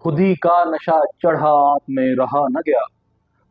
खुदी का नशा चढ़ा आप में रहा न गया,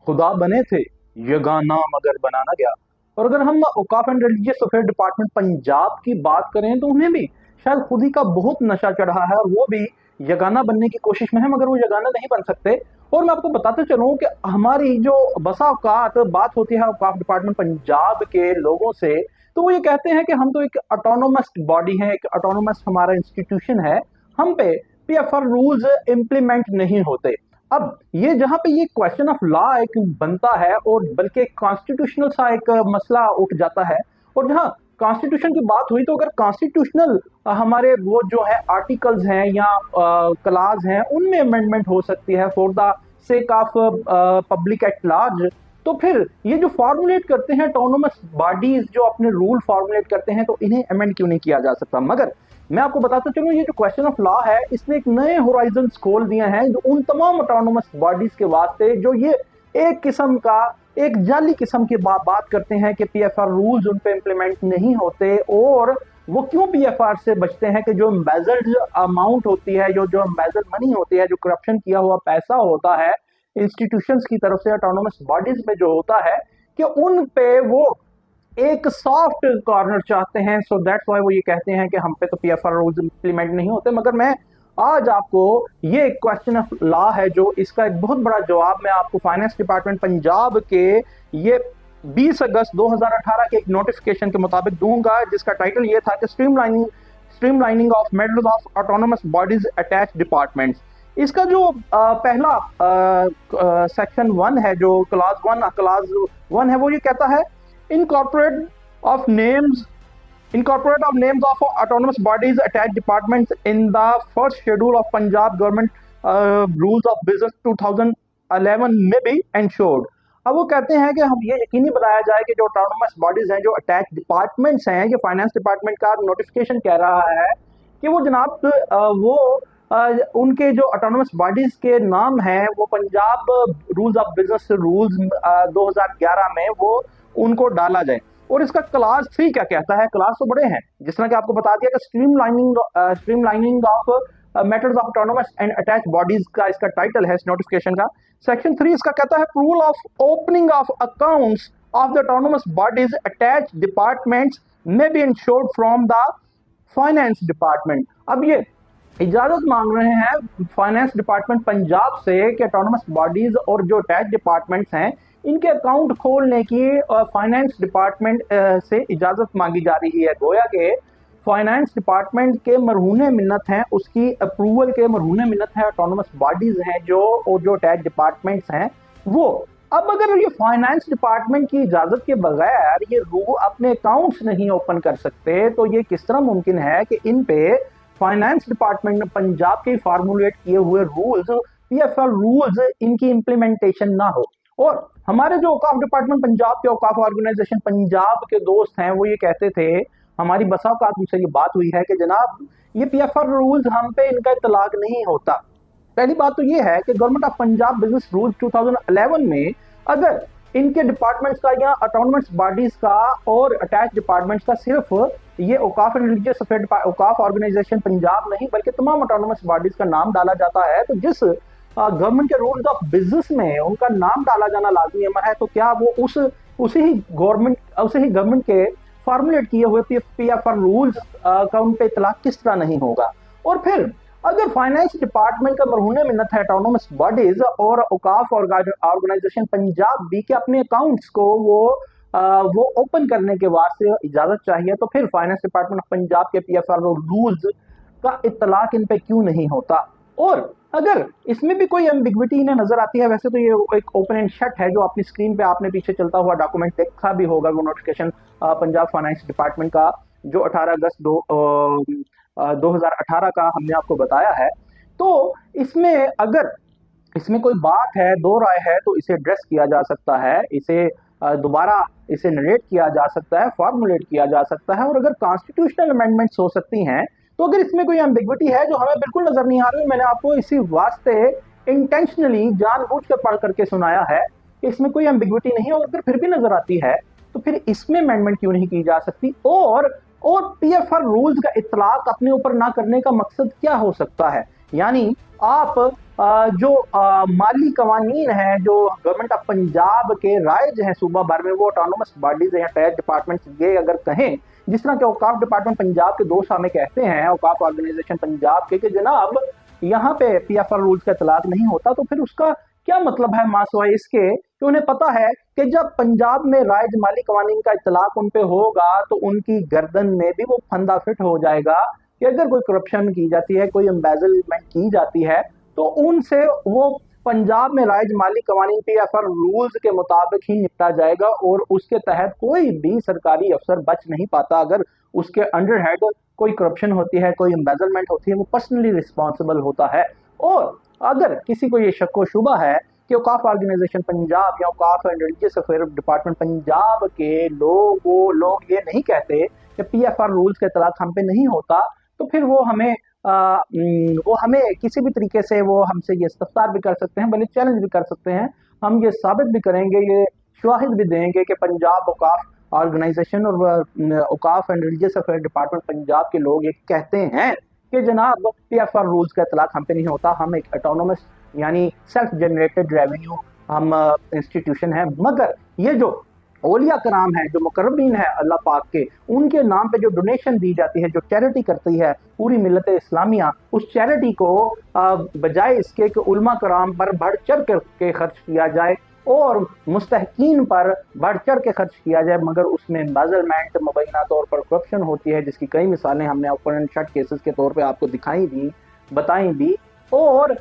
खुदा बने थे यगाना मगर बना न गया। और अगर हम औकाफ and religious affair department Punjab की बात करें तो उन्हें भी शायद खुदी का बहुत नशा चढ़ा है और वो भी यगाना बनने की कोशिश में है, मगर वो यगाना नहीं बन सकते। और मैं आपको बताते चलूं कि हमारी जो बसा औकात बात होती है औकाफ डिपार्टमेंट पंजाब के लोगों से, तो वो ये कहते हैं कि हम तो एक ऑटोनोमस बॉडी है, एक ऑटोनोमस हमारा इंस्टीट्यूशन है, हम पे पीएफआर रूल्स इम्प्लीमेंट नहीं होते। अब ये जहां पे ये क्वेश्चन ऑफ लॉ एक बनता है और बल्कि कॉन्स्टिट्यूशनल सा एक मसला उठ जाता है। और जहां कॉन्स्टिट्यूशन की बात हुई तो अगर कॉन्स्टिट्यूशनल हमारे वो जो है आर्टिकल्स हैं या क्लाज हैं उनमें अमेंडमेंट हो सकती है for the sake of public at large, तो फिर ये जो फॉर्मुलेट करते हैं ऑटोनोमस बॉडीज जो अपने रूल फॉर्मुलेट करते हैं तो इन्हें अमेंड क्यों नहीं किया जा सकता। मगर मैं आपको बताता चलूं ये जो क्वेश्चन ऑफ लॉ है इसने एक नए होराइजन खोल दिए हैं जो उन तमाम ऑटोनोमस बॉडीज के वास्ते जो ये एक किस्म का एक जाली किस्म की बात करते हैं कि पीएफआर रूल्स उन पे इम्प्लीमेंट नहीं होते। और वो क्यों पीएफआर से बचते हैं कि जो एम्बेजल्ड अमाउंट होती है, जो एम्बेजल्ड मनी होती है, जो करप्शन किया हुआ पैसा होता है इंस्टीट्यूशंस की तरफ से ऑटोनोमस बॉडीज में जो होता है कि उन पे वो एक सॉफ्ट कॉर्नर चाहते हैं। सो दैट्स व्हाई वो ये कहते हैं कि हम पे तो पीएफआर रूल्स इंप्लीमेंट नहीं होते। मगर मैं आज आपको ये क्वेश्चन ऑफ लॉ है जो इसका एक बहुत बड़ा जवाब मैं आपको फाइनेंस डिपार्टमेंट पंजाब के ये 20 अगस्त 2018 के एक नोटिफिकेशन के मुताबिक दूंगा, जिसका टाइटल ये था कि streamlining of medals of autonomous bodies attach departments. इसका जो पहला सेक्शन 1 है, जो क्लाज वन है, वो ये कहता है incorporate of names of autonomous bodies attached departments in the first schedule of Punjab government rules of business 2011 में भी ensured। अब वो कहते हैं कि हम ये यकीनी बनाया जाए कि जो ऑटोनोमस बॉडीज हैं, जो अटैच डिपार्टमेंट्स हैं, ये फाइनेंस डिपार्टमेंट का नोटिफिकेशन कह रहा है कि वो जनाब उनके जो ऑटोनोमस बॉडीज के नाम हैं वो Punjab rules of business rules 2011 में वो उनको डाला जाए। और इसका क्लास 3 क्या कहता है, क्लास तो बड़े हैं, जिस तरह कि आपको बता दिया कि streamlining of matters of autonomous and attach bodies का इसका टाइटल है इस नोटिफिकेशन का। सेक्शन 3 इसका कहता है approval of opening of accounts of the autonomous bodies attach departments में be insured from the finance department. अब ये इजाजत मांग रहे हैं फाइनेंस डिपार्टमेंट पंजाब से कि ऑटोनोमस बॉडीज और जो अटैच डिपार्टमेंट्स हैं इनके अकाउंट खोलने की फाइनेंस डिपार्टमेंट से इजाजत मांगी जा रही है। गोया के फाइनेंस डिपार्टमेंट के मरहूने मिन्नत हैं, उसकी अप्रूवल के मरहूने मिन्नत है ऑटोनोमस बॉडीज हैं जो अटैच डिपार्टमेंट्स हैं वो। अब अगर ये फाइनेंस डिपार्टमेंट की इजाजत के बगैर ये अपने अकाउंट्स नहीं ओपन कर सकते तो ये किस तरह मुमकिन है कि इन पे फाइनेंस डिपार्टमेंट में पंजाब के फार्मूलेट किए हुए रूल्स पीएफआर रूल्स इनकी इंप्लीमेंटेशन ना हो। और हमारे जो औकाफ डिपार्टमेंट पंजाब के औकाफ ऑर्गेनाइजेशन पंजाब के दोस्त हैं वो ये कहते थे, हमारी बसा औकात मुझसे ये बात हुई है कि जनाब ये पीएफआर रूल्स हम पे इनका इतलाक नहीं होता। पहली बात तो ये है कि government of Punjab business rules 2011 में अगर इनके डिपार्टमेंट्स का या ऑटोनोमस बॉडीज का और अटैच डिपार्टमेंट्स का सिर्फ ये औकाफ एंड रिलीजियस अफेयर औकाफ ऑर्गेनाइजेशन पंजाब नहीं बल्कि तमाम ऑटोनोमस बॉडीज का नाम डाला जाता है, तो जिस गवर्नमेंट के रूल्स ऑफ बिजनेस में उनका नाम डाला जाना लाजमी अमर है, तो क्या वो उसी ही गवर्नमेंट के फॉर्मुलेट किए हुए पीएफआर रूल्स का उन पे इतलाक किस तरह नहीं होगा। और फिर अगर फाइनेंस डिपार्टमेंट का मरहूने मिन्नत है ऑटोनोमस बॉडीज और औकाफ ऑर्गेनाइजेशन पंजाब भी के अपने अकाउंट्स को वो ओपन करने के वास्ते इजाजत चाहिए, तो फिर फाइनेंस डिपार्टमेंट ऑफ पंजाब के पीएफआर रूल्स का इतलाक इन पे क्यों नहीं होता। और अगर इसमें भी कोई एम्बिग्विटी इन्हें नजर आती है, वैसे तो ये एक ओपन एंड शट है जो अपनी स्क्रीन पे आपने पीछे चलता हुआ डॉक्यूमेंट देखा भी होगा, वो नोटिफिकेशन पंजाब फाइनेंस डिपार्टमेंट का जो 18 अगस्त 2018 का हमने आपको बताया है। तो इसमें अगर इसमें कोई बात है, दो राय है, तो इसे एड्रेस किया जा सकता है, इसे दोबारा इसे नरेट किया जा सकता है, फॉर्मुलेट किया जा सकता है। और अगर कॉन्स्टिट्यूशनल अमेंडमेंट्स हो सकती हैं, तो अगर इसमें कोई एम्बिग्विटी है जो हमें बिल्कुल नजर नहीं आ रही, मैंने आपको इसी वास्ते इंटेंशनली जानबूझकर पढ़ करके सुनाया है कि इसमें कोई एम्बिग्विटी नहीं है, और अगर फिर भी नजर आती है तो फिर इसमें अमेंडमेंट क्यों नहीं की जा सकती। और पीएफआर रूल्स का इतलाक अपने ऊपर ना करने का मकसद क्या हो सकता है, यानी आप जो माली कवानीन है जो गवर्नमेंट ऑफ पंजाब के राइज हैं सूबा भर में, वो ऑटोनोमस बॉडीज हैं, टैच डिपार्टमेंट, ये अगर कहें जिस तरह के औकाफ डिपार्टमेंट पंजाब के 2 हमें कहते हैं, औकाफ ऑर्गेनाइजेशन पंजाब के, कि जनाब यहाँ पे PFR रूल्स का इतलाक नहीं होता, तो फिर उसका क्या मतलब है मासवाए इसके कि उन्हें पता है कि जब पंजाब में राइज माली कवानीन का इतलाक उन पे होगा तो उनकी गर्दन में भी वो फंदा फिट हो जाएगा कि अगर कोई करप्शन की जाती है, कोई एम्बेजलमेंट की जाती है, तो उनसे वो पंजाब में राइज माली कवानीन PFR रूल्स के मुताबिक ही निपटा जाएगा और उसके तहत कोई भी सरकारी अफसर बच नहीं पाता। अगर उसके अंडर हेड कोई करप्शन होती है, कोई एम्बेजलमेंट होती है, वो पर्सनली रिस्पॉन्सिबल होता है। और अगर किसी को ये शक व शुबा है कि औकाफ ऑर्गेनाइजेशन पंजाब या औकाफ and religious affair department Punjab के लोग ये नहीं कहते कि PFR रूल्स का इतलाक हम पे नहीं होता, तो फिर वो हमें किसी भी तरीके से वो हमसे ये इस्तफसार भी कर सकते हैं, भले चैलेंज भी कर सकते हैं। हम ये साबित भी करेंगे, ये शवाहिद भी देंगे कि पंजाब औकाफ ऑर्गेनाइजेशन और औकाफ and religious affair department Punjab के लोग ये कहते हैं कि जनाब PFR रूल्स का इतलाक हम पे नहीं होता, हम एक ऑटोनोमस यानी सेल्फ जनरेटेड रेवेन्यू हम इंस्टीट्यूशन है। मगर ये जो औलिया कराम है, जो मुकर्रबीन है अल्लाह पाक के, उनके नाम पे जो डोनेशन दी जाती है, जो चैरिटी करती है पूरी मिल्लत इस्लामिया, उस चैरिटी को बजाय इसके कि उलमा कराम पर बढ़ चढ़ के खर्च किया जाए और मुस्तहकीन पर बढ़ चढ़ के खर्च किया जाए, मगर उसमें एम्बेजलमेंट, मुबैना तौर पर करप्शन होती है, जिसकी कई मिसालें हमने ओपन शट केसेस के तौर पे आपको दिखाई भी, बताई भी। और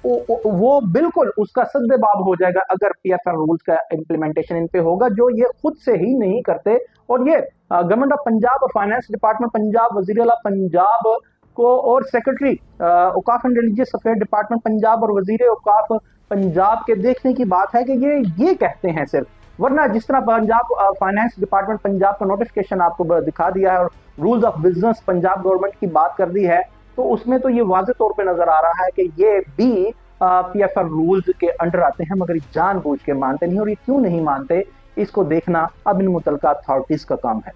वो बिल्कुल उसका सद्देबाब हो जाएगा अगर PFR रूल्स का इम्प्लीमेंटेशन इन पे होगा, जो ये खुद से ही नहीं करते। और ये government of Punjab, finance department Punjab, वजीर आला पंजाब को और सेक्रेटरी औकाफ and religious affair department Punjab और वजीर औकाफ पंजाब के देखने की बात है कि ये कहते हैं सिर्फ, वरना जिस तरह पंजाब फाइनेंस डिपार्टमेंट पंजाब का नोटिफिकेशन आपको दिखा दिया है और rules of business Punjab government की बात कर दी है, तो उसमें तो ये वाज़ेह तौर पे नजर आ रहा है कि ये भी PFR रूल्स के अंडर आते हैं, मगर जानबूझ के मानते नहीं। और ये क्यों नहीं मानते, इसको देखना अब इन मुतलका अथॉरिटीज का काम है।